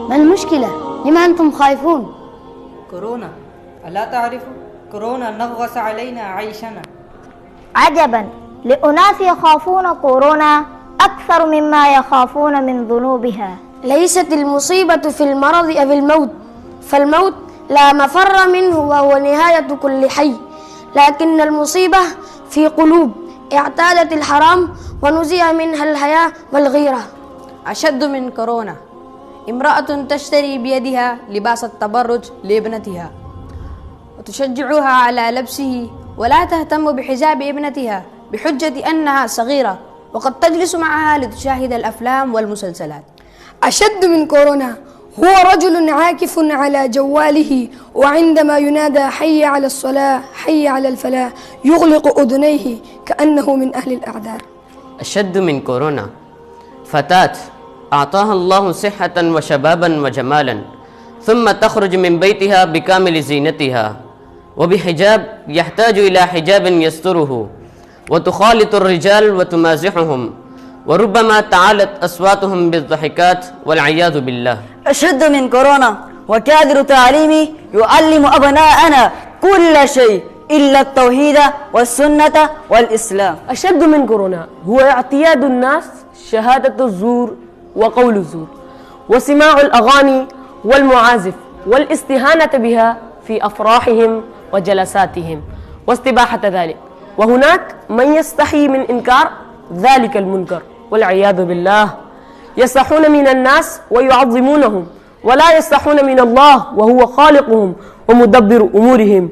ما المشكلة؟ لما أنتم خايفون؟ كورونا، ألا تعرف؟ كورونا نغص علينا عيشنا. عجبا لأناس يخافون كورونا أكثر مما يخافون من ذنوبها. ليست المصيبة في المرض أو الموت، فالموت لا مفر منه وهو نهاية كل حي، لكن المصيبة في قلوب اعتادت الحرام ونزع منها الحياة والغيرة. أشد من كورونا امرأة تشتري بيدها لباس التبرج لابنتها وتشجعها على لبسه ولا تهتم بحجاب ابنتها بحجة أنها صغيرة، وقد تجلس معها لتشاهد الأفلام والمسلسلات. أشد من كورونا هو رجل عاكف على جواله، وعندما ينادى حي على الصلاة حي على الفلاح يغلق أذنيه كأنه من أهل الأعذار. أشد من كورونا فتاة أعطاها الله صحة وشبابا وجمالا، ثم تخرج من بيتها بكامل زينتها وبحجاب يحتاج إلى حجاب يستره، وتخالط الرجال وتمازحهم، وربما تعالت أصواتهم بالضحكات والعياذ بالله. أشد من كورونا وكادر تعليمي يعلم أبناءنا كل شيء إلا التوحيد والسنة والإسلام. أشد من كورونا هو اعتياد الناس شهادة الزور وقول الزور وسماع الأغاني والمعازف والاستهانة بها في أفراحهم وجلساتهم واستباحة ذلك، وهناك من يستحي من إنكار ذلك المنكر والعياذ بالله. يستحون من الناس ويعظمونهم ولا يستحون من الله وهو خالقهم ومدبر أمورهم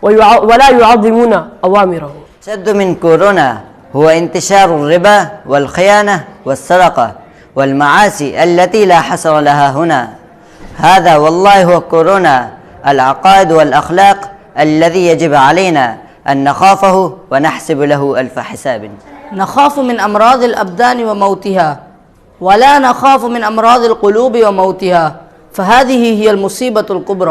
ولا يعظمون أوامره. أشد من كورونا هو انتشار الربا والخيانة والسرقة والمعاصي التي لا حصر لها هنا. هذا والله هو كورونا، العقائد والأخلاق الذي يجب علينا أن نخافه ونحسب له ألف حساب. نخاف من أمراض الأبدان وموتها، ولا نخاف من أمراض القلوب وموتها، فهذه هي المصيبة الكبرى.